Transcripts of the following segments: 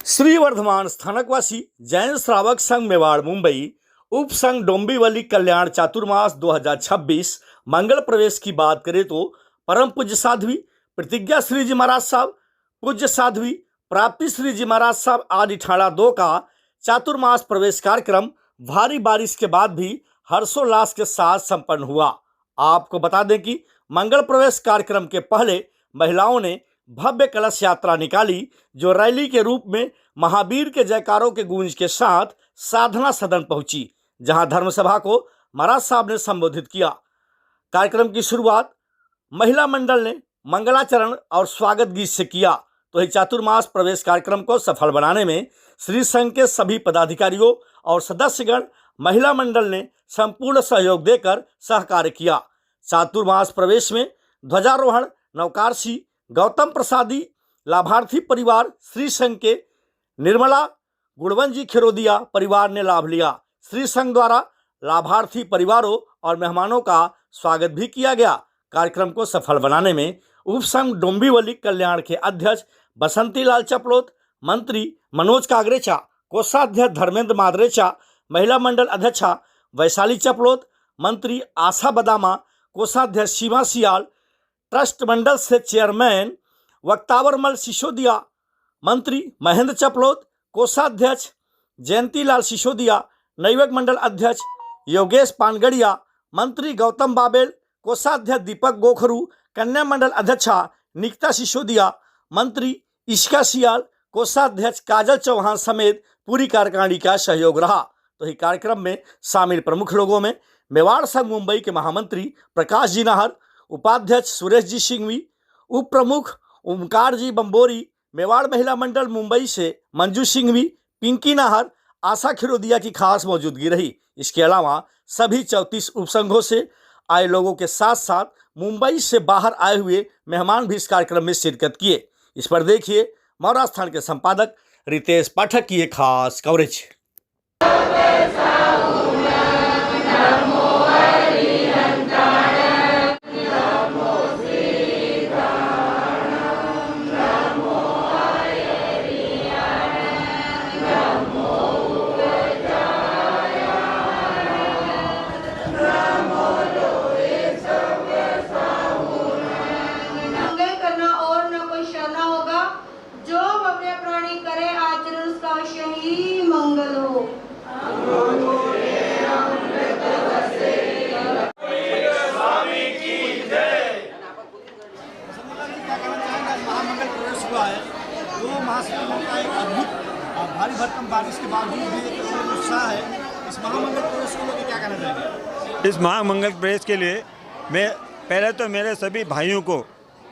श्री वर्धमान स्थानकवासी जैन श्रावक संघ मेवाड़ मुंबई उप संघ डोंबिवली कल्याण चातुर्मास 2026 मंगल प्रवेश की बात करें तो परम पूज्य साध्वी प्रतिज्ञा श्री जी महाराज साहब, पूज्य साध्वी प्राप्ति श्री जी महाराज साहब आदि ठाणा 2 का चातुर्मास प्रवेश कार्यक्रम भारी बारिश के बाद भी हर्षोल्लास के साथ संपन्न हुआ। आपको बता दें कि मंगल प्रवेश कार्यक्रम के पहले महिलाओं ने भव्य कलश यात्रा निकाली, जो रैली के रूप में महावीर के जयकारों के गूंज के साथ साधना सदन पहुंची, जहां धर्मसभा को महाराज साहब ने संबोधित किया। कार्यक्रम की शुरुआत महिला मंडल ने मंगलाचरण और स्वागत गीत से किया। तो इस चातुर्मास प्रवेश कार्यक्रम को सफल बनाने में श्री संघ के सभी पदाधिकारियों और सदस्यगण महिला मंडल ने संपूर्ण सहयोग देकर सहकार्य किया। चातुर्मास प्रवेश में ध्वजारोहण नवकारसी गौतम प्रसादी लाभार्थी परिवार श्री संघ के निर्मला गुणवंजी खिरोदिया परिवार ने लाभ लिया। श्री संघ द्वारा लाभार्थी परिवारों और मेहमानों का स्वागत भी किया गया। कार्यक्रम को सफल बनाने में उप संघ डोंबिवली कल्याण के अध्यक्ष बसंती लाल चपलोत, मंत्री मनोज कागरेचा, कोषाध्यक्ष धर्मेंद्र मादरेचा, महिला मंडल अध्यक्षा वैशाली चपलोत, मंत्री आशा बदामा, कोषाध्यक्ष सीमा सियाल, ट्रस्ट मंडल से चेयरमैन वक्तावरमल सिसोदिया, मंत्री महेंद्र चपलोत, कोषाध्यक्ष जयंतीलाल सिसोदिया, नैवक मंडल अध्यक्ष योगेश पानगड़िया, मंत्री गौतम बाबेल, कोषाध्यक्ष दीपक गोखरू, कन्या मंडल अध्यक्षा निकिता सिसोदिया, मंत्री इश्का सियाल, कोषाध्यक्ष काजल चौहान समेत पूरी कार्यकारिणी का सहयोग रहा। तो इस कार्यक्रम में शामिल प्रमुख लोगों में मेवाड़ संघ मुंबई के महामंत्री प्रकाश जी नाहर, उपाध्यक्ष सुरेश जी सिंघवी, उप प्रमुख ओमकार जी बंबोरी, मेवाड़ महिला मंडल मुंबई से मंजू सिंघवी, पिंकी नाहर, आशा खिरोदिया की खास मौजूदगी रही। इसके अलावा सभी 34 उपसंघों से आए लोगों के साथ साथ मुंबई से बाहर आए हुए मेहमान भी इस कार्यक्रम में शिरकत किए। इस पर देखिए मौरा स्थान के संपादक रितेश पाठक की एक खास कवरेज। मंगल हो। महामंगल प्रवेश हुआ है, तो महासंघों का एक अद्भुत भारी भरकम बारिश के बावजूद भी एक उत्साह है। इस महामंगल प्रवेश को लेकर क्या कहना चाहेंगे? इस महामंगल प्रवेश के लिए मैं पहले तो मेरे सभी भाइयों को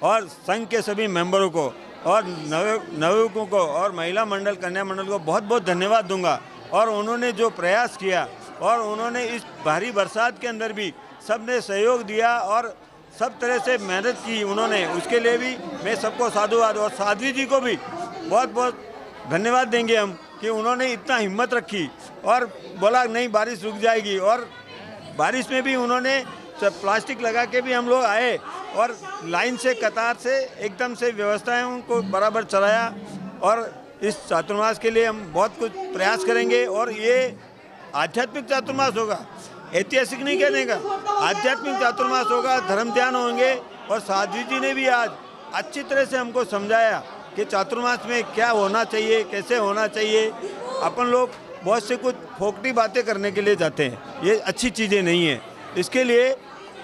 और संघ के सभी मेंबरों को और नवयुवकों को और महिला मंडल कन्या मंडल को बहुत बहुत धन्यवाद दूंगा। और उन्होंने जो प्रयास किया और उन्होंने इस भारी बरसात के अंदर भी सब ने सहयोग दिया और सब तरह से मेहनत की उन्होंने, उसके लिए भी मैं सबको साधुवाद, और साध्वी जी को भी बहुत बहुत धन्यवाद देंगे हम कि उन्होंने इतना हिम्मत रखी और बोला नहीं बारिश रुक जाएगी, और बारिश में भी उन्होंने प्लास्टिक लगा के भी हम लोग आए और लाइन से कतार से एकदम से व्यवस्थाएं उनको बराबर चलाया। और इस चातुर्मास के लिए हम बहुत कुछ प्रयास करेंगे और ये आध्यात्मिक चातुर्मास होगा, ऐतिहासिक नहीं कहने का, आध्यात्मिक चातुर्मास होगा, धर्म ध्यान होंगे। और साध्वी जी ने भी आज अच्छी तरह से हमको समझाया कि चातुर्मास में क्या होना चाहिए, कैसे होना चाहिए। अपन लोग बहुत से कुछ फोकटी बातें करने के लिए जाते हैं, ये अच्छी चीज़ें नहीं है। इसके लिए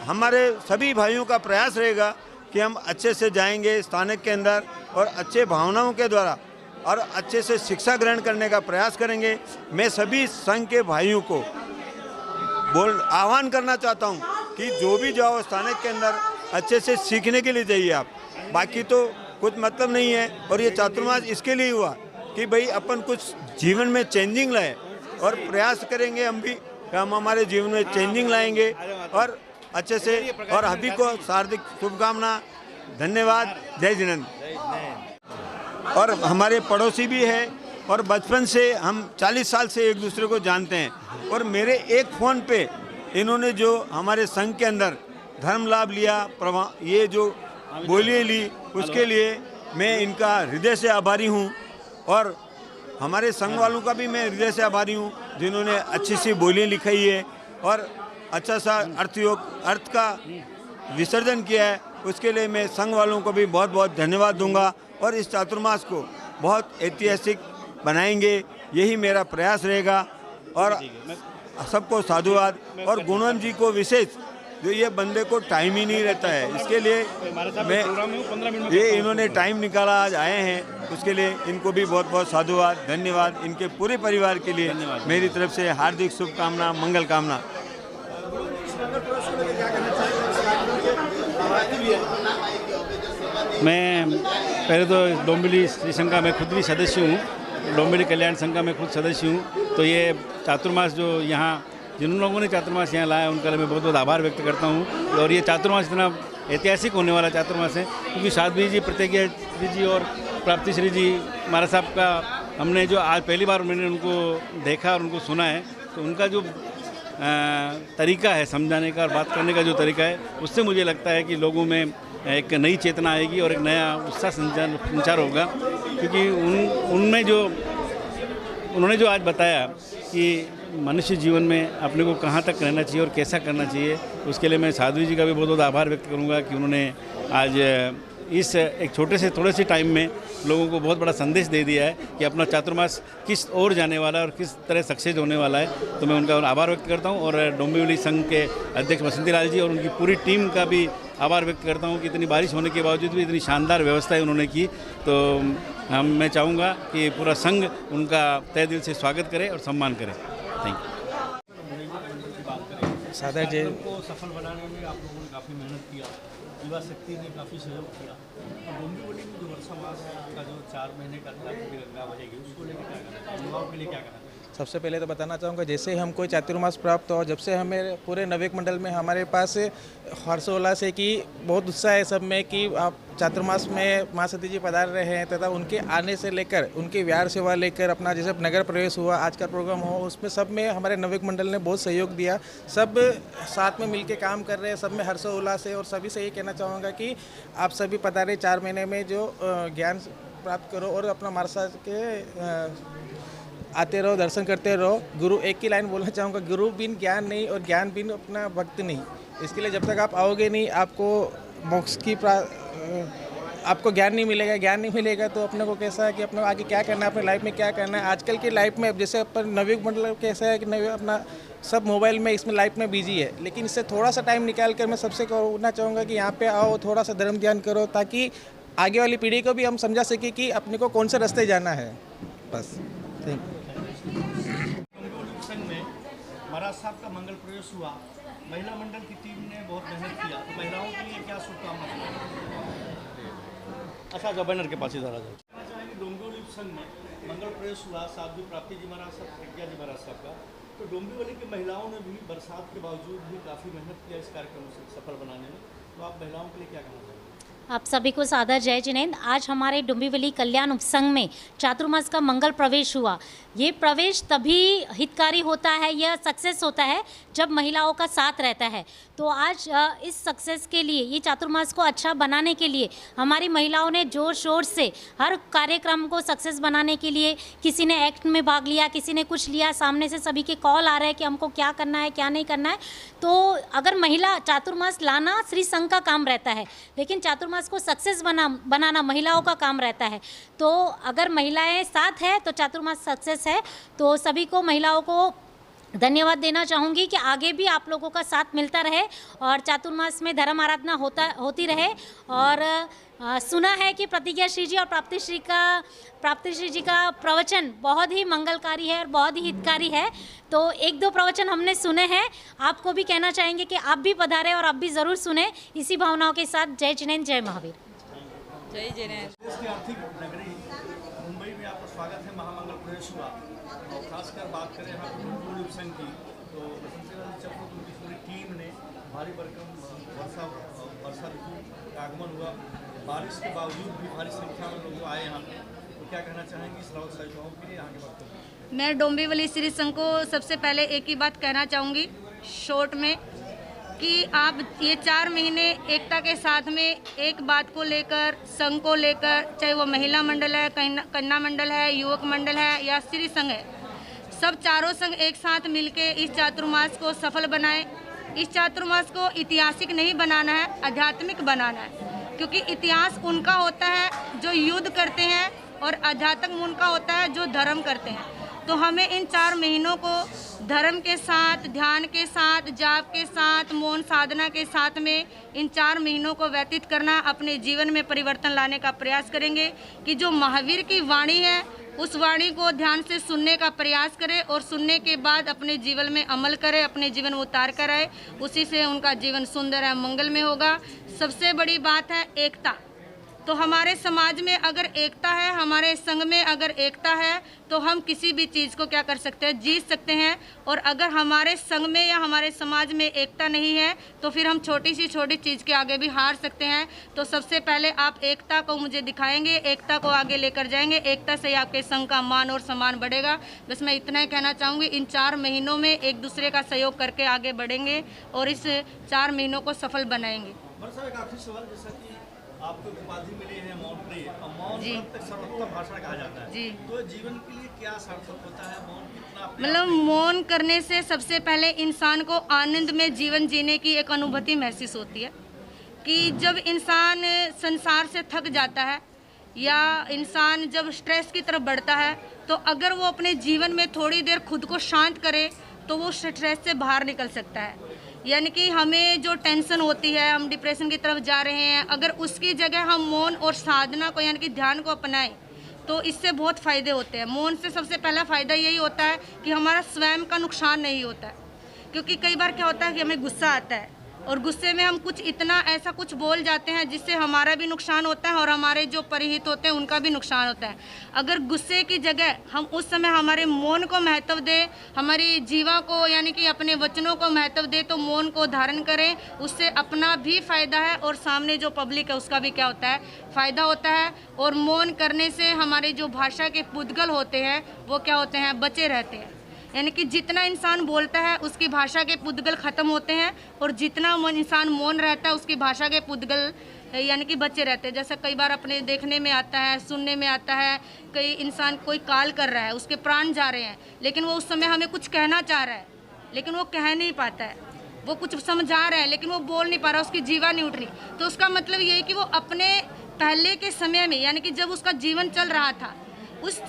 हमारे सभी भाइयों का प्रयास रहेगा कि हम अच्छे से जाएंगे स्थानक के अंदर और अच्छे भावनाओं के द्वारा और अच्छे से शिक्षा ग्रहण करने का प्रयास करेंगे। मैं सभी संघ के भाइयों को आह्वान करना चाहता हूं कि जो भी जाओ स्थानक के अंदर अच्छे से सीखने के लिए जाइए आप, बाकी तो कुछ मतलब नहीं है। और ये चातुर्मास इसके लिए हुआ कि भाई अपन कुछ जीवन में चेंजिंग लाए और प्रयास करेंगे हम भी कि हम हमारे जीवन में चेंजिंग लाएंगे और अच्छे से। और अभी को हार्दिक शुभकामना, धन्यवाद, जय जिनेंद्र। और हमारे पड़ोसी भी है और बचपन से हम 40 साल से एक दूसरे को जानते हैं। और मेरे एक फ़ोन पे इन्होंने जो हमारे संघ के अंदर धर्म लाभ लिया, ये जो बोलियाँ ली, उसके लिए मैं इनका हृदय से आभारी हूँ। और हमारे संघ वालों का भी मैं हृदय से आभारी हूँ, जिन्होंने अच्छी सी बोली लिखाई है और अच्छा सा अर्थ का विसर्जन किया है। उसके लिए मैं संघ वालों को भी बहुत बहुत धन्यवाद दूंगा और इस चातुर्मास को बहुत ऐतिहासिक बनाएंगे, यही मेरा प्रयास रहेगा। और सबको साधुवाद और गुणवंत जी को विशेष, जो ये बंदे को टाइम ही नहीं रहता है, इसके लिए मैं ये इन्होंने टाइम निकाला, आज आए हैं, उसके लिए इनको भी बहुत बहुत साधुवाद, धन्यवाद। इनके पूरे परिवार के लिए मेरी तरफ से हार्दिक शुभकामना, मंगल कामना। मैं पहले तो डोंबिवली श्री संघ का मैं खुद भी सदस्य हूँ, डोंबिवली कल्याण संघ का मैं खुद सदस्य हूँ। तो ये चातुर्मास जो यहाँ जिन लोगों ने चातुर्मास यहाँ लाया उनका मैं बहुत बहुत आभार व्यक्त करता हूँ। और ये चातुर्मास इतना ऐतिहासिक होने वाला चातुर्मास है क्योंकि साध्वी जी, प्रतिज्ञा जी और प्राप्ति श्री जी महाराज साहब का हमने जो आज पहली बार मैंने उनको देखा और उनको सुना है, तो उनका जो तरीका है समझाने का और बात करने का जो तरीका है, उससे मुझे लगता है कि लोगों में एक नई चेतना आएगी और एक नया उत्साह संचार होगा। क्योंकि उनमें जो उन्होंने जो आज बताया कि मनुष्य जीवन में अपने को कहाँ तक रहना चाहिए और कैसा करना चाहिए, उसके लिए मैं साध्वी जी का भी बहुत बहुत आभार व्यक्त करूँगा कि उन्होंने आज इस एक छोटे से थोड़े से टाइम में लोगों को बहुत बड़ा संदेश दे दिया है कि अपना चातुर्मास किस ओर जाने वाला है और किस तरह सक्सेस होने वाला है। तो मैं उनका आभार व्यक्त करता हूं और डोंबिवली संघ के अध्यक्ष बसंती लाल जी और उनकी पूरी टीम का भी आभार व्यक्त करता हूं कि इतनी बारिश होने के बावजूद भी इतनी शानदार व्यवस्थाएं उन्होंने की। तो मैं चाहूँगा कि पूरा संघ उनका तहे दिल से स्वागत करे और सम्मान करे। Thank you. सादा जी को सफल बनाने में आप लोगों ने काफ़ी मेहनत किया, युवा शक्ति ने काफ़ी सहयोग किया। और डोंबिवली में जो वर्षा मास का जो 4 महीने का गंगा बहेगी, उसको लेकर क्या करना है, युवाओं के लिए क्या करना है? सबसे पहले तो बताना चाहूँगा, जैसे हमको चातुर्मास प्राप्त हो, जब से हमें पूरे नवेक मंडल में हमारे पास हर्षोल्लास है कि बहुत उत्साह है सब में कि आप चातुर्मास में माँ सती जी पधार रहे हैं तथा उनके आने से लेकर उनकी विहार सेवा लेकर अपना जैसे नगर प्रवेश हुआ, आज का प्रोग्राम हो, उसमें सब में हमारे नवेक मंडल ने बहुत सहयोग दिया। सब साथ में मिलके काम कर रहे हैं, सब में हर्षोल्लास है। और सभी से ये कहना चाहूँगा कि आप सभी पधारे, 4 महीने में जो ज्ञान प्राप्त करो और अपना मार्सा के आते रहो, दर्शन करते रहो। गुरु एक ही लाइन बोलना चाहूँगा, गुरु बिन ज्ञान नहीं और ज्ञान बिन अपना भक्त नहीं। इसके लिए जब तक आप आओगे नहीं, आपको मोक्ष की आपको ज्ञान नहीं मिलेगा। ज्ञान नहीं मिलेगा तो अपने को कैसा है कि अपने आगे क्या करना है, अपने लाइफ में क्या करना है। आजकल की लाइफ में जैसे अपन नवीक मतलब कैसा है कि नवी अपना सब मोबाइल में इसमें लाइफ में बिजी है, लेकिन इससे थोड़ा सा टाइम निकाल कर मैं सबसे कहना चाहूँगा कि यहाँ पे आओ, थोड़ा सा धर्म ध्यान करो, ताकि आगे वाली पीढ़ी को भी हम समझा सकें कि अपने को कौन से रास्ते जाना है। बस थैंक यू। संघ में महाराज साहब का मंगल प्रवेश हुआ, महिला मंडल की टीम ने बहुत मेहनत किया, तो महिलाओं के लिए क्या शुभकामनाएं? अच्छा, बैनर के पास इधर आ जाओ। चाहेंगे डोंबिवली संघ में मंगल प्रवेश हुआ, साध्वी प्राप्ति जी महाराज साहब, प्रतिज्ञा जी महाराज साहब का, तो डोंबिवली की महिलाओं ने भी बरसात के बावजूद भी काफ़ी मेहनत किया इस कार्यक्रम से सफल बनाने में। तो आप महिलाओं के लिए क्या कहना चाहेंगे? आप सभी को सादर जय जिनेंद्र। आज हमारे डोंबिवली कल्याण उपसंघ में चातुर्मास का मंगल प्रवेश हुआ। ये प्रवेश तभी हितकारी होता है, यह सक्सेस होता है जब महिलाओं का साथ रहता है। तो आज इस सक्सेस के लिए, ये चातुर्मास को अच्छा बनाने के लिए हमारी महिलाओं ने जोर शोर से हर कार्यक्रम को सक्सेस बनाने के लिए, किसी ने एक्ट में भाग लिया, किसी ने कुछ लिया, सामने से सभी के कॉल आ रहे हैं कि हमको क्या करना है, क्या नहीं करना है। तो अगर महिला चातुर्मास लाना श्री संघ का काम रहता है, लेकिन चातुर्मास को सक्सेस बनाना महिलाओं का काम रहता है। तो अगर महिलाएं साथ है तो चातुर्मास सक्सेस है। तो सभी को, महिलाओं को धन्यवाद देना चाहूँगी कि आगे भी आप लोगों का साथ मिलता रहे और चातुर्मास में धर्म आराधना होती रहे। और सुना है कि प्रतिज्ञा श्री जी और प्राप्ति श्री जी का प्रवचन बहुत ही मंगलकारी है और बहुत ही हितकारी है। तो 1-2 प्रवचन हमने सुने हैं, आपको भी कहना चाहेंगे कि आप भी पधारें और आप भी ज़रूर सुने। इसी भावनाओं के साथ जय जिनेंद्र, जय महावीर। जय जिनेंद्र। देश की आर्थिक नगरी मुंबई में आपका स्वागत है। महामंगल प्रवेश हुआ और खासकर बात करें यहाँ पर डोंबिवली उपसंघ की, तो बसंती लाल चक्र उनकी पूरी टीम ने भारी भरकम वर्षा ऋतु का आगमन हुआ, बारिश के बावजूद भी भारी संख्या में लोग आए यहाँ पे। तो क्या कहना चाहेंगे श्रावक साहिबाओं के लिए, यहाँ के वक्त? मैं डोंबिवली श्री संघ को सबसे पहले एक ही बात कहना चाहूँगी शॉर्ट में कि आप ये 4 महीने एकता के साथ में एक बात को लेकर, संघ को लेकर, चाहे वो महिला मंडल है, कन्या मंडल है, युवक मंडल है या स्त्री संघ है, सब चारों संघ एक साथ मिलके इस चातुर्मास को सफल बनाए। इस चातुर्मास को ऐतिहासिक नहीं बनाना है, आध्यात्मिक बनाना है, क्योंकि इतिहास उनका होता है जो युद्ध करते हैं और आध्यात्म उनका होता है जो धर्म करते हैं। तो हमें इन 4 महीनों को धर्म के साथ, ध्यान के साथ, जाप के साथ, मौन साधना के साथ में इन 4 महीनों को व्यतीत करना, अपने जीवन में परिवर्तन लाने का प्रयास करेंगे कि जो महावीर की वाणी है उस वाणी को ध्यान से सुनने का प्रयास करें और सुनने के बाद अपने जीवन में अमल करें, अपने जीवन में उतार कर आए। उसी से उनका जीवन सुंदर है, मंगलमय होगा। सबसे बड़ी बात है एकता। तो हमारे समाज में अगर एकता है, हमारे संघ में अगर एकता है, तो हम किसी भी चीज़ को क्या कर सकते हैं, जीत सकते हैं। और अगर हमारे संघ में या हमारे समाज में एकता नहीं है तो फिर हम छोटी सी छोटी चीज़ के आगे भी हार सकते हैं। तो सबसे पहले आप एकता को मुझे दिखाएंगे, एकता को आगे लेकर जाएंगे, एकता से आपके संघ का मान और सम्मान बढ़ेगा। बस मैं इतना ही कहना चाहूँगी, इन 4 महीनों में एक दूसरे का सहयोग करके आगे बढ़ेंगे और इस 4 महीनों को सफल बनाएंगे। साहब, एक आखिरी सवाल, जैसा कि आपको उपाधि मिली है मौन प्रिय, और मौन जी। तक सर्वोत्तम भाषण कहा जाता है जी। तो जीवन के लिए क्या सार्थक होता है मौन? कितना अपने मतलब मौन करने से सबसे पहले इंसान को आनंद में जीवन जीने की एक अनुभूति महसूस होती है कि जब इंसान संसार से थक जाता है या इंसान जब स्ट्रेस की तरफ बढ़ता है, तो अगर वो अपने जीवन में थोड़ी देर खुद को शांत करे तो वो स्ट्रेस से बाहर निकल सकता है। यानी कि हमें जो टेंशन होती है, हम डिप्रेशन की तरफ जा रहे हैं, अगर उसकी जगह हम मौन और साधना को यानी कि ध्यान को अपनाएं तो इससे बहुत फ़ायदे होते हैं। मौन से सबसे पहला फ़ायदा यही होता है कि हमारा स्वयं का नुकसान नहीं होता है, क्योंकि कई बार क्या होता है कि हमें गुस्सा आता है और गुस्से में हम कुछ इतना ऐसा कुछ बोल जाते हैं जिससे हमारा भी नुकसान होता है और हमारे जो परिहित होते हैं उनका भी नुकसान होता है। अगर गुस्से की जगह हम उस समय हमारे मौन को महत्व दें, हमारी जीवा को यानी कि अपने वचनों को महत्व दें, तो मौन को धारण करें, उससे अपना भी फ़ायदा है और सामने जो पब्लिक है उसका भी क्या होता है, फ़ायदा होता है। और मौन करने से हमारे जो भाषा के पुद्गल होते हैं वो क्या होते हैं, बचे रहते हैं। यानी कि जितना इंसान बोलता है उसकी भाषा के पुद्गल ख़त्म होते हैं और जितना इंसान मौन रहता है उसकी भाषा के पुद्गल यानी कि बचे रहते हैं। जैसा कई बार अपने देखने में आता है, सुनने में आता है, कई इंसान कोई काल कर रहा है, उसके प्राण जा रहे हैं, लेकिन वो उस समय हमें कुछ कहना चाह रहा है लेकिन वो कह नहीं पाता है, वो कुछ समझा रहा है लेकिन वो बोल नहीं पा रहा, उसकी जीवा नहीं उठ रही। तो उसका मतलब ये है कि वो अपने पहले के समय में यानी कि जब उसका जीवन चल रहा था उस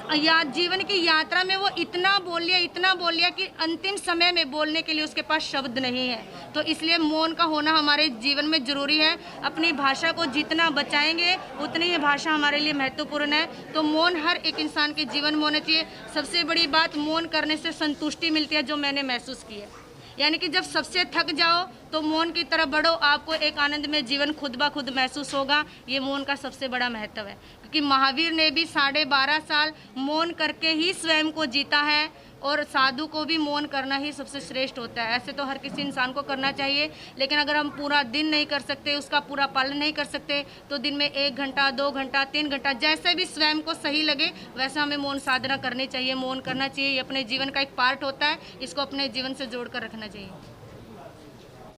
जीवन की यात्रा में वो इतना बोल लिया कि अंतिम समय में बोलने के लिए उसके पास शब्द नहीं है। तो इसलिए मौन का होना हमारे जीवन में ज़रूरी है। अपनी भाषा को जितना बचाएंगे उतनी ही भाषा हमारे लिए महत्वपूर्ण है। तो मौन हर एक इंसान के जीवन में होना चाहिए। सबसे बड़ी बात, मौन करने से संतुष्टि मिलती है, जो मैंने महसूस की है। यानी कि जब सबसे थक जाओ तो मौन की तरफ बढ़ो, आपको एक आनंद में जीवन खुद ब खुद महसूस होगा। ये मौन का सबसे बड़ा महत्व है, क्योंकि महावीर ने भी 12.5 साल मौन करके ही स्वयं को जीता है और साधु को भी मौन करना ही सबसे श्रेष्ठ होता है। ऐसे तो हर किसी इंसान को करना चाहिए, लेकिन अगर हम पूरा दिन नहीं कर सकते, उसका पूरा पालन नहीं कर सकते, तो दिन में 1 घंटा, 2 घंटा, 3 घंटा, जैसे भी स्वयं को सही लगे वैसा हमें मौन साधना करनी चाहिए, मौन करना चाहिए। ये अपने जीवन का एक पार्ट होता है, इसको अपने जीवन से जोड़ कर रखना चाहिए।